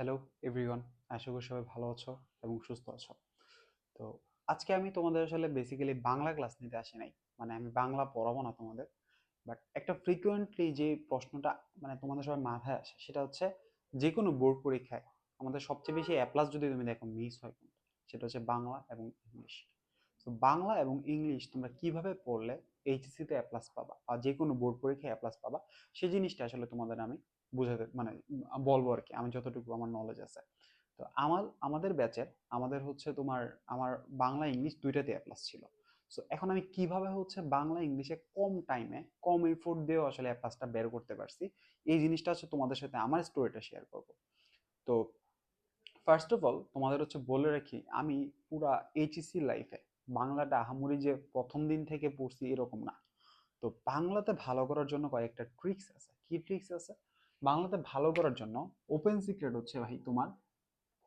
Hello everyone, আশা করি সবাই ভালো আছো এবং সুস্থ আছো। তো আজকে আমি তোমাদের আসলে বেসিক্যালি বাংলা ক্লাস নিতে আসি নাই। মানে আমি বাংলা পড়াবো না তোমাদের, বাট একটা ফ্রিকুয়েন্টলি যে প্রশ্নটা মানে তোমাদের সবার মাথায় আসে সেটা হচ্ছে যে কোনো বোর্ড পরীক্ষায় আমাদের সবচেয়ে বেশি এ প্লাস যদি তুমি দেখো মিস হয় কিন্তু সেটা হচ্ছে বাংলা এবং ইংলিশ। তো বাংলা এবং ইংলিশ তোমরা কিভাবে পড়লে এইচএসসি তে এ প্লাস পাবা বা যে কোনো বোর্ড পরীক্ষায় এ প্লাস পাবা সেই জিনিসটা আসলে তোমাদের আমি বুঝাতে মানে বলবো আর কি, আমি যতটুকু আমার নলেজ আছে। তো আমাদের ব্যাচের আমাদের হচ্ছে তোমার আমার বাংলা ইংলিশ দুইটাতে এ প্লাস ছিল। সো এখন আমি কিভাবে হচ্ছে বাংলা ইংলিশে কম টাইমে কম এফোর্ট দিয়েও আসলে এ প্লাসটা বের করতে পারছি, এই জিনিসটা হচ্ছে তোমাদের সাথে আমার স্টোরিটা শেয়ার করব। তো ফার্স্ট অফ অল তোমাদের হচ্ছে বলে রাখি, আমি পুরা এইচএসসি লাইফে বাংলাটা আহামরি যে প্রথম দিন থেকে পড়ছি এরকম না। তো বাংলাতে ভালো করার জন্য কয়েকটা ট্রিক্স আছে। কি ট্রিক্স আছে? বাংলাতে ভালো করার জন্য ওপেন সিক্রেট হচ্ছে ভাই তোমার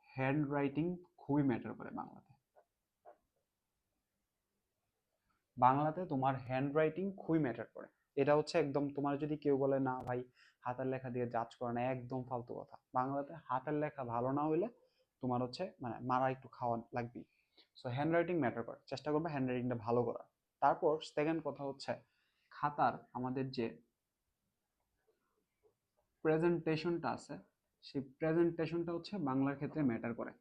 হ্যান্ড রাইটিং খুবই ম্যাটার করে বাংলাতে। বাংলাতে তোমার হ্যান্ড রাইটিং খুবই ম্যাটার করে। এটা হচ্ছে একদম, তোমার যদি কেউ বলে না ভাই হাতের লেখা দিয়ে জাজ করে না, একদম ফালতু কথা। বাংলাতে হাতের লেখা ভালো না হইলে তোমার হচ্ছে মানে মারা একটু খাওয়া লাগবেই। সো হ্যান্ড রাইটিং ম্যাটার করে, চেষ্টা করবে হ্যান্ড রাইটিংটা ভালো করার। তারপর সেকেন্ড কথা হচ্ছে খাতার আমাদের যে প্রেজেন্টেশনটা আছে সেই প্রেজেন্টেশনটা হচ্ছে বাংলার ক্ষেত্রে ম্যাটার করে।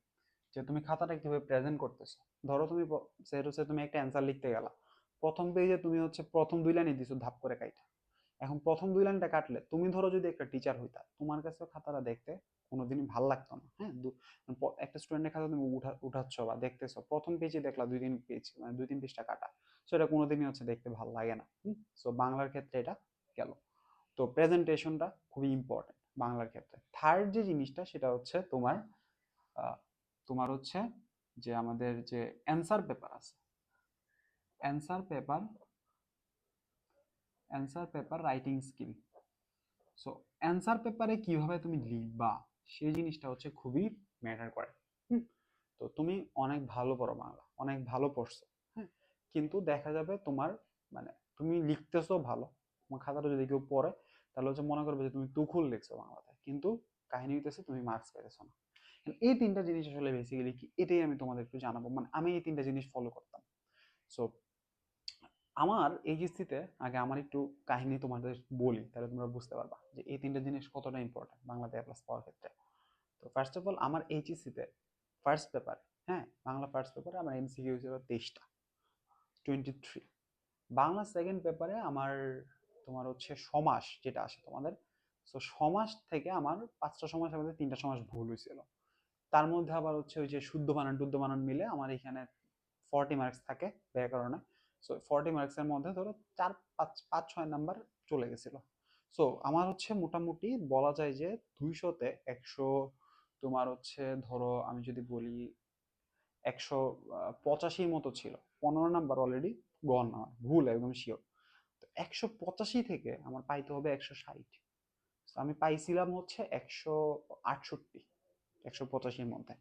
যে তুমি খাতাটা কিভাবে প্রেজেন্ট করতেছো। ধরো তুমি সেট হচ্ছে তুমি একটা অ্যান্সার লিখতে গেলা, প্রথম পেজে তুমি হচ্ছে প্রথম দুই লাইনই দিছো ধাপ করে কাইটা। এখন প্রথম দুই লাইনটা কাটলে তুমি ধরো যদি একটা টিচার হইতা, তোমার কাছে খাতাটা দেখতে কোনোদিনই ভাল লাগতো না। হ্যাঁ, একটা স্টুডেন্টের খাতা তুমি উঠাচ্ছ বা দেখতেছো, প্রথম পেজে দেখলা দুই তিন পেজ মানে দুই তিন পৃষ্ঠা কাটা, সো এটা কোনোদিনই হচ্ছে দেখতে ভালো লাগে না। সো বাংলার ক্ষেত্রে এটা গেল। তো প্রেজেন্টেশনটা খুবই ইম্পর্টেন্ট বাংলার ক্ষেত্রে। থার্ড যে জিনিসটা সেটা হচ্ছে তোমার আহ, তোমার হচ্ছে যে আমাদের যে অ্যান্সার পেপার আছে, answer paper answer paper writing skill. So answer পেপারে কিভাবে তুমি লিখবা সেই জিনিসটা হচ্ছে খুবই ম্যাটার করে। হুম, তো তুমি অনেক ভালো পড়ো বাংলা, অনেক ভালো পড়ছো, হ্যাঁ, কিন্তু দেখা যাবে তোমার মানে তুমি লিখতেছো ভালো, তোমার খাতাটা যদি কেউ পড়ে তাহলে হচ্ছে মনে করবে যে তুমি তুখুল লিখছো বাংলাতে, কিন্তু কাহিনী হইতেছে তুমি মার্কস পেতেছো না। এই তিনটা জিনিস আসলে বেসিক্যালি কি, এটাই আমি তোমাদের একটু জানাবো। মানে আমি এই তিনটা জিনিস ফলো করতাম। সো আমার এইচএসসিতে আগে আমার একটু কাহিনী তোমাদের বলি, তাহলে তোমরা বুঝতে পারবা যে এই তিনটা জিনিস কতটা ইম্পর্টেন্ট বাংলাতে এ প্লাস পাওয়ার ক্ষেত্রে। তো ফার্স্ট অফ অল আমার এইচএসসিতে ফার্স্ট পেপার, হ্যাঁ বাংলা ফার্স্ট পেপারে আমার এমসিকিউ ছিল 23টা, 23। বাংলা সেকেন্ড পেপারে আমার তোমার হচ্ছে সমাস যেটা আসে তোমাদের, তো সমাস থেকে আমার 5টা সমাসের মধ্যে 3টা সমাস ভুল হয়েছিল। তার মধ্যে আবার হচ্ছে ওই যে শুদ্ধ বানান টুদ্ধ বানান মিলে আমার এখানে 40 মার্কস থাকে ব্যাকরণে। সো 40 মার্কসের মধ্যে ধরো 4 5 5 6 নাম্বার চলে গেছিল। সো আমার হচ্ছে মোটামুটি বলা যায় যে 200-তে 100, তোমার হচ্ছে ধরো আমি যদি বলি 185 মতো ছিল। 15 নাম্বার অলরেডি গন, আমার ভুল একদম শিওর। তো 185 থেকে আমার পাইতে হবে 160। আমি পাইছিলাম হচ্ছে 168, 185-র মধ্যে।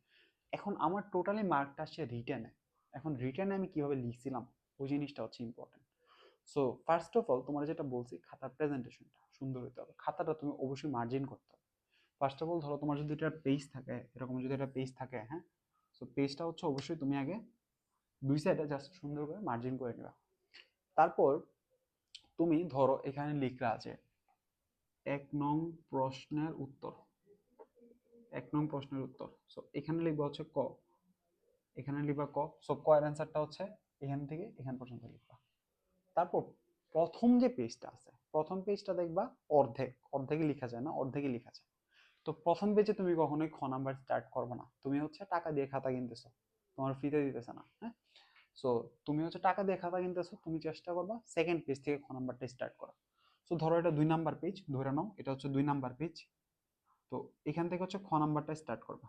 এখন আমার টোটালি মার্কটা আসছে রিটেনে। এখন রিটেনে আমি কিভাবে লিখছিলাম ওই জিনিসটা হচ্ছে important. So first of all তোমার যেটা বলছি, খাতার প্রেজেন্টেশনটা সুন্দর হতে হবে, খাতাটা তুমি অবশ্যই মার্জিন করতে হবে। ফার্স্ট অফ অল ধরো তোমার যদি একটা পেজ থাকে, এরকম যদি একটা পেজ থাকে, হ্যাঁ, সো পেজটা হচ্ছে অবশ্যই তুমি আগে দুই সাইডে জাস্ট সুন্দর করে মার্জিন করে নেবা। তারপর তুমি ধরো এখানে লিখলা আছে 1 নং প্রশ্নের উত্তর, 1 নং প্রশ্নের উত্তর। সো এখানে লিখবা হচ্ছে ক, এখানে লিখবা ক। সো ক এর অ্যান্সারটা হচ্ছে এখান থেকে এখান পর্যন্ত লিখবা। তারপর প্রথম যে পেজটা আছে, প্রথম পেজটা দেখবা অর্ধেক, অর্ধেকই লেখা যায় না, অর্ধেকই লেখা যায়। তো প্রথম পেজে তুমি কখনোই খ নাম্বার স্টার্ট করবে না, তুমি হচ্ছে টাকা দিয়ে খাতা কিনতেছো, তোমার ফ্রিতে দিতেছে না, হ্যাঁ। সো তুমি হচ্ছে টাকা দিয়ে খাতা কিনতেছো, তুমি চেষ্টা করবা সেকেন্ড পেজ থেকে খ নাম্বারটা স্টার্ট করা। সো ধরো এটা 2 নাম্বার পেজ ধরে নাও, এটা হচ্ছে 2 নাম্বার পেজ। তো এখান থেকে হচ্ছে খ নাম্বারটা স্টার্ট করবা।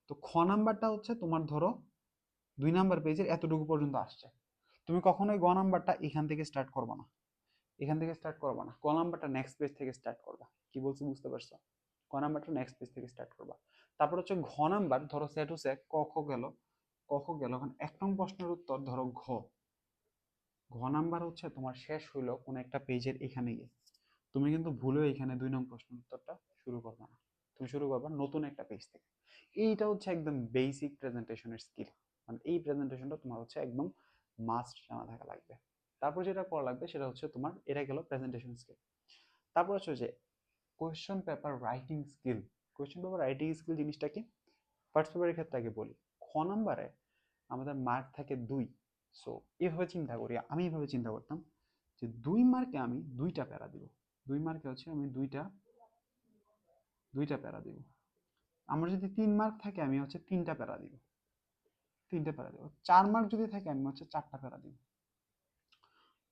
তো খ নাম্বারটা হচ্ছে তোমার ধরো 2 নাম্বার পেজের এতটুকু পর্যন্ত আসছে, তুমি কখনোই গ নাম্বারটা এখান থেকে স্টার্ট করবা না, এখান থেকে স্টার্ট করবা না, ক নাম্বারটা নেক্সট পেজ থেকে স্টার্ট করবা। কি বলছি বুঝতে পারছো? ক নাম্বারটা নেক্সট পেজ থেকে স্টার্ট করবা। তারপর হচ্ছে ঘ নাম্বার, ধরো সেট হচ্ছে ক খ গেল, ক খ গেল, এখন 1 নং প্রশ্নের উত্তর ধরো ঘ, ঘ নাম্বার হচ্ছে তোমার শেষ হইলো কোন একটা পেজের এখানে গিয়ে, তুমি কিন্তু ভুলেও এখানে 2 নং প্রশ্নের উত্তরটা শুরু করবে না। তুমি শুরু করবা নতুন একটা পেজ থেকে। এইটা হচ্ছে একদম বেসিক প্রেজেন্টেশনের স্কিল, মানে এই প্রেজেন্টেশনটা তোমার হচ্ছে একদম মাস্ট জানা থাকা লাগবে। তারপর যেটা করা লাগবে সেটা হচ্ছে তোমার, এটা গেল প্রেজেন্টেশন স্কিল। তারপর হচ্ছে যে question paper writing skill. Question paper writing skill জিনিসটা কি? ফার্স্ট পেপারের ক্ষেত্রে আগে বলি, খ নাম্বারে আমাদের মার্ক থাকে 2। সো এভাবে চিন্তা করি, আমি এভাবে চিন্তা করতাম যে 2 মার্কে আমি 2টা প্যারা দিব। 2 মার্কে হচ্ছে আমি দুইটা দুইটা প্যারা দিব। আমার যদি 3 মার্ক থাকে আমি হচ্ছে 3টা প্যারা দিব। 3টা প্যারা দিব। 4 মার্ক যদি থাকে আমি হচ্ছে 4টা প্যারা দিব।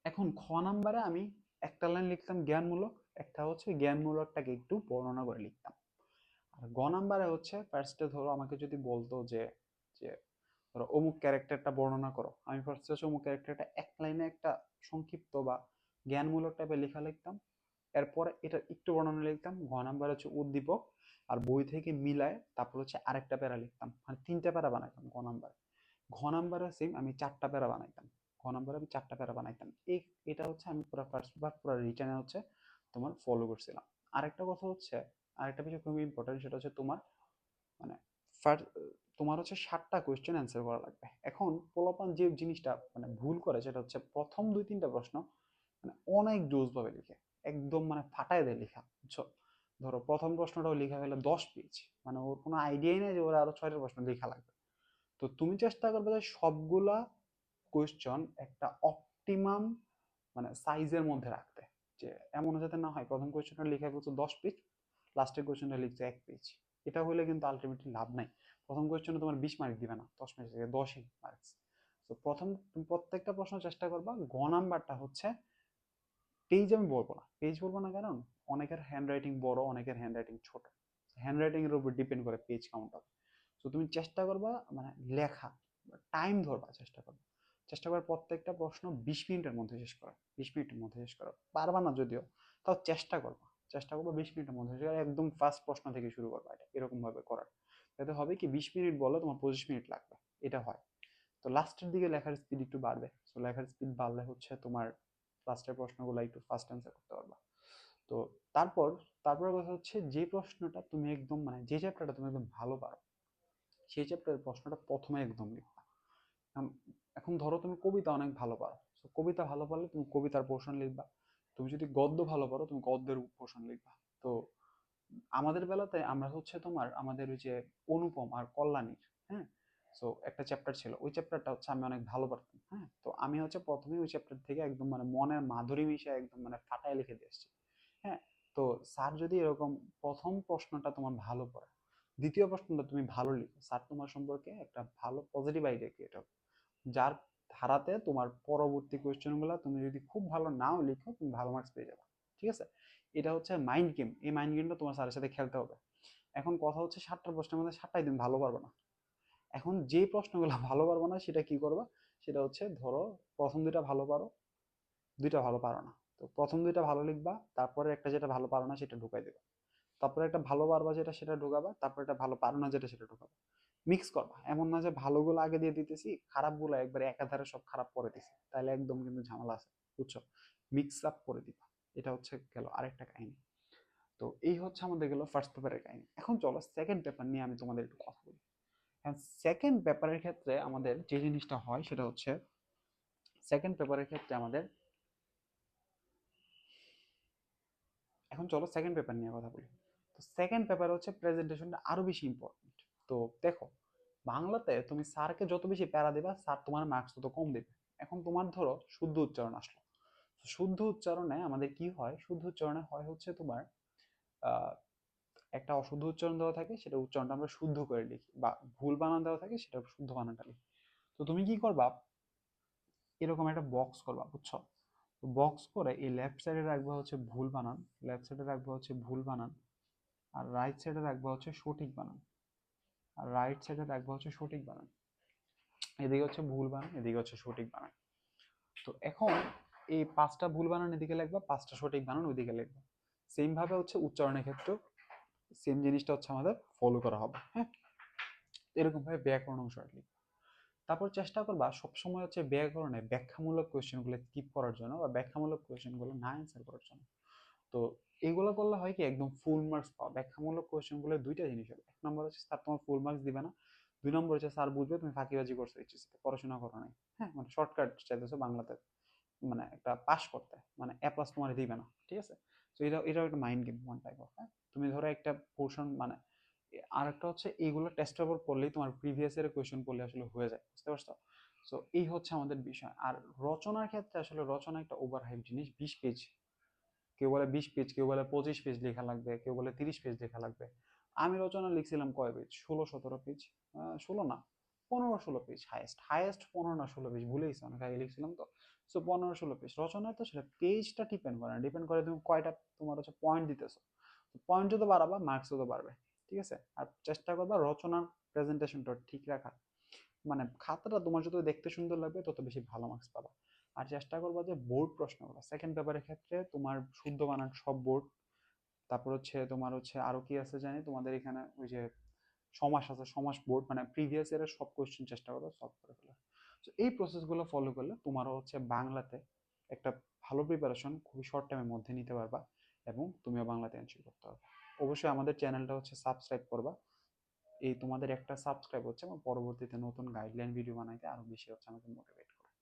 এখন খ নাম্বারে আমি একটা লাইন লিখতাম জ্ঞানমূলক, একটা হচ্ছে জ্ঞানমূলকটাকে একটু বর্ণনা করে লিখতাম। আর গ নাম্বারে হচ্ছে ফার্স্টে ধরো আমাকে যদি বলতো যে যে ধরো অমুক ক্যারেক্টারটা বর্ণনা করো, আমি ফার্স্টে হচ্ছে অমুক ক্যারেক্টারটা এক লাইনে একটা সংক্ষিপ্ত বা জ্ঞানমূলক টাইপের লেখা লিখতাম। এরপরে এটা একটু বর্ণনা লিখতাম। ঘ নাম্বার হচ্ছে উদ্দীপক আর বই থেকে মিলায় তারপর হচ্ছে আরেকটা প্যারা লিখতাম, মানে 3টা প্যারা বানাইতাম গ নাম্বার। ঘ নাম্বারে সেম আমি 4টা প্যারা বানাইতাম। ঘ নাম্বারে আমি 4টা প্যারা বানাইতাম। এটা হচ্ছে আমি পুরো ফার্স্ট বার পুরো রিটার্নে হচ্ছে তোমার ফলো করছিলাম। আরেকটা কথা হচ্ছে, আরেকটা বিষয় খুবই ইম্পর্টেন্ট, সেটা হচ্ছে তোমার মানে তোমার হচ্ছে 7টা কোয়েশ্চেন অ্যান্সার করা লাগবে। এখন পোলাপান যে জিনিসটা মানে ভুল করে সেটা হচ্ছে প্রথম 2-3টা প্রশ্ন মানে অনেক জোস ভাবে লিখে, একদম মানে ফাটায় দেয় লেখা, বুঝছো? ধরো প্রথম প্রশ্নটাও লেখা হলে 10 পেজ, মানে ওর কোনো আইডিয়াই নেই যে ওর আরো 6টা প্রশ্ন লেখা লাগবে। তো তুমি চেষ্টা করবে যে সবগুলা কোয়েশ্চন একটা অপটিমাম মানে সাইজের মধ্যে রাখতে, যে এমন যাতে না হয় প্রথম কোয়েশ্চনটা লেখা ফেলছো 10 পেজ, লাস্টের কোয়েশ্চনটা লিখছো 1 পেজ। এটা হলে কিন্তু আলটিমেটলি লাভ নাই। প্রথম কোয়েশ্চনে তোমার 20 মার্ক দিবে না, 10 পেজ থেকে 10ই মার্কস। তো প্রথম তুমি প্রত্যেকটা প্রশ্ন চেষ্টা করবা। গ নাম্বারটা হচ্ছে পেজ আমি বলবো না, পেজ বলবো না কারণ অনেকের হ্যান্ড রাইটিং বড়, অনেকের হ্যান্ড রাইটিং ছোট, হ্যান্ড রাইটিং এর উপর ডিপেন্ড করে পেজ কাউন্টার। তো তুমি চেষ্টা করবা মানে লেখা, টাইম ধরবা, চেষ্টা করবা, চেষ্টা করবা প্রত্যেকটা প্রশ্ন 20 মিনিটের মধ্যে শেষ করা। 20 মিনিটের মধ্যে শেষ করা পারবা না যদিও, তাও চেষ্টা করবা, চেষ্টা করবা 20 মিনিটের মধ্যে শেষ করা। একদম ফার্স্ট প্রশ্ন থেকে শুরু করবা, এটা এরকম ভাবে করার। তাতে হবে কি 20 মিনিট বলো তোমার 25 মিনিট লাগবে, এটা হয়। তো লাস্টের দিকে লেখার স্পিড একটু বাড়বে। তো লেখার স্পিড বাড়লে হচ্ছে তোমার লাস্টের প্রশ্নগুলো একটু ফাস্ট অ্যান্সার করতে পারবা। তো তারপর তারপর কথা হচ্ছে যে প্রশ্নটা তুমি একদম মানে যে চ্যাপ্টারটা তুমি একদম ভালো পারো সেই চ্যাপ্টারের প্রশ্নটা প্রথমে একদম লিখবা। এখন এখন ধরো তুমি কবিতা অনেক ভালো পারো, তো কবিতা ভালো পারলে তুমি কবিতার পোর্শন লিখবা। তুমি যদি গদ্য ভালো পারো তুমি গদ্যের পোর্শন লিখবা। তো আমাদের বেলাতে আমরা হচ্ছে তোমার আমাদের ওই যে অনুপম আর কল্যাণীর, হ্যাঁ, সো একটা চ্যাপ্টার ছিল, ওই চ্যাপ্টারটা হচ্ছে আমি অনেক ভালো পারতাম। হ্যাঁ, তো আমি হচ্ছে প্রথমে ওই চ্যাপ্টার থেকে একদম মানে মনের মাধুরী মিশে একদম মানে ফাটায় লিখে দিয়ে এসেছি। হ্যাঁ, তো স্যার যদি এরকম প্রথম প্রশ্নটা তোমার ভালো পড়ে, দ্বিতীয় প্রশ্নটা তুমি ভালো লিখো, স্যার তোমার সম্পর্কে একটা ভালো পজিটিভ আইডিয়া ক্রিয়েট হবে, যার ধারাতে তোমার পরবর্তী কোয়েশ্চেন গুলা তুমি যদি খুব ভালো নাও লিখো তুমি ভালো মার্কস পেয়ে যাবে। ঠিক আছে, এটা হচ্ছে মাইন্ড গেম। এই মাইন্ড গেমটা তোমার স্যারের সাথে খেলতে হবে। এখন কথা হচ্ছে 7টা প্রশ্নের মধ্যে 7টাই তুমি ভালো পারবে না। এখন যে প্রশ্নগুলো ভালো পারবে না সেটা কি করবা, সেটা হচ্ছে ধরো প্রথম 2টা ভালো পারো, 2টা ভালো পারো না, তো প্রথম 2টা ভালো লিখবা, তারপরে একটা যেটা ভালো পারো না সেটা ঢুকাই দেবে, তারপরে একটা ভালো পারবা যেটা সেটা ঢুকাবা, তারপরে একটা ভালো পারো না যেটা সেটা ঢুকাবা। মিক্স করবা, এমন না যে ভালোগুলো আগে দিয়ে দিতেছি খারাপগুলো একবারে একাধারে সব খারাপ করে দিছি, তাহলে একদম কিন্তু ঝামেলা আছে, বুঝছো? মিক্স আপ করে দিবা। এটা হচ্ছে গেল আরেকটা কাহিনী। তো এই হচ্ছে আমাদের গেল ফার্স্ট পেপারের কাহিনী। এখন চলো সেকেন্ড পেপার নিয়ে আমি তোমাদের একটু কথা বলি। এখন সেকেন্ড পেপারের ক্ষেত্রে আমাদের যে জিনিসটা হয় সেটা হচ্ছে, সেকেন্ড পেপারের ক্ষেত্রে আমাদের, এখন চলো সেকেন্ড পেপার নিয়ে কথা বলি। তো সেকেন্ড পেপার হচ্ছে প্রেজেন্টেশনটা আরো বেশি ইম্পর্টেন্ট। তো দেখো, বাংলাতে তুমি স্যারকে যত বেশি প্যারা দেবা স্যার তোমার মার্কস তত কম দেবে। এখন তোমার ধরো শুদ্ধ উচ্চারণ আসলো, শুদ্ধ উচ্চারণে আমাদের কি হয়, শুদ্ধ উচ্চারণে হয় হচ্ছে তোমার আহ, একটা অশুদ্ধ উচ্চারণ দেওয়া থাকে, সেটা উচ্চারণটা আমরা শুদ্ধ করে লিখি, বা ভুল বানান দেওয়া থাকে সেটা শুদ্ধ বানানটা লিখি। তো তুমি কি করবা, এরকম একটা বক্স করবা, বুঝছো? তো বক্স করে এই লেফট সাইডে রাখবা হচ্ছে ভুল বানান, লেফট সাইডে রাখবা হচ্ছে ভুল বানান, আর রাইট সাইডে রাখবা হচ্ছে সঠিক বানান, আর রাইট সাইডে রাখবা হচ্ছে সঠিক বানান। এদিকে হচ্ছে ভুল বানান, এদিকে হচ্ছে সঠিক বানান। তো এখন এই 5টা ভুল বানান এদিকে লিখবা, 5টা সঠিক বানান ওইদিকে লিখবা। সেম ভাবে হচ্ছে উচ্চারণের ক্ষেত্রেও সেম জিনিসটা হচ্ছে আমাদের ফলো করা হবে। হ্যাঁ, এরকম ভাবে ব্যাকরণ অংশটা লিখবা। তারপর চেষ্টা করবা সবসময় হচ্ছে ব্যাকরণে ব্যাখ্যামূলক কোয়েশ্চেন গুলো স্কিপ করার জন্য, বা ব্যাখ্যামূলক কোয়েশ্চেন গুলো না অ্যান্সার করার জন্য। তো এগুলো করলে হয় কি একদম ফুল মার্কস পাও। ব্যাখ্যামূলক কোয়েশ্চেনগুলো দুইটা জিনিস হবে, এক নম্বর হচ্ছে স্যার তোমার ফুল মার্কস দিবে না, দুই নম্বর হচ্ছে স্যার বুঝবে তুমি ফাঁকিবাজি করছো, এইচএসসিতে পড়াশোনা করো নাই, হ্যাঁ, মানে শর্টকাট চাইতেছো বাংলাতে, মানে একটা পাস করতে, মানে এ প্লাস তোমার দিবে না, ঠিক আছে। তো এটাও একটা mind game one type of, হ্যাঁ। তুমি ধরো একটা পোর্শন মানে আর একটা হচ্ছে এইগুলো টেস্ট পেপার পড়লেই তোমার প্রিভিয়াস ইয়ারের কোয়েশ্চেন পড়লে আসলে হয়ে যায়, বুঝতে পারছো। সো এই হচ্ছে আমাদের বিষয়। আর রচনার ক্ষেত্রে আসলে রচনা একটা ওভার হাইপ জিনিস। 20 পেজ, কেউ বলে 20 পেজ, কেউ বলে 25 পেজ লেখা লাগবে, কেউ বলে 30 পেজ লেখা লাগবে। আমি রচনা লিখছিলাম কয় পেজ, 16-17 পেজ, 16 না, 15-16 পেজ, হাইয়েস্ট হাইয়েস্ট 15 না 16 পেজ, ভুলে গেছি অনেক আগে লিখছিলাম তো। সো 15-16 পেজ রচনা। তো সেটা পেজটা ডিপেন্ড করে না, ডিপেন্ড করে তুমি কয়টা তোমার হচ্ছে পয়েন্ট দিতেছো। পয়েন্ট যত বাড়াবা মার্কসও তো বাড়বে, ঠিক আছে। আর চেষ্টা করবা রচনার প্রেজেন্টেশনটা ঠিক রাখার, মানে খাতাটা তোমার যত দেখতে সুন্দর লাগবে তত বেশি ভালো মার্কস পাবা। আর চেষ্টা করবা যে বোর্ড প্রশ্নগুলো সেকেন্ড পেপারের ক্ষেত্রে তোমার শুদ্ধ বানান সব বোর্ড। তারপর হচ্ছে তোমার হচ্ছে আরো কি আছে জানি তোমাদের এখানে, ওই যে সমাস আছে, সমাস বোর্ড, মানে প্রিভিয়াস ইয়ারের সব কোয়েশ্চেন চেষ্টা করো সলভ করে ফেলা। তো এই প্রসেসগুলো ফলো করলে তোমারও হচ্ছে বাংলাতে একটা ভালো প্রিপারেশন খুবই শর্ট টাইমের মধ্যে নিতে পারবা, এবং তুমিও বাংলাতে এনশিওর করতে পারবে। অবশ্যই আমাদের চ্যানেলটা হচ্ছে সাবস্ক্রাইব করবা। এই তোমাদের একটা সাবস্ক্রাইব হচ্ছে আমার পরবর্তীতে নতুন গাইডলাইন ভিডিও বানাইতে আরো বেশি হচ্ছে আমাকে মোটিভেট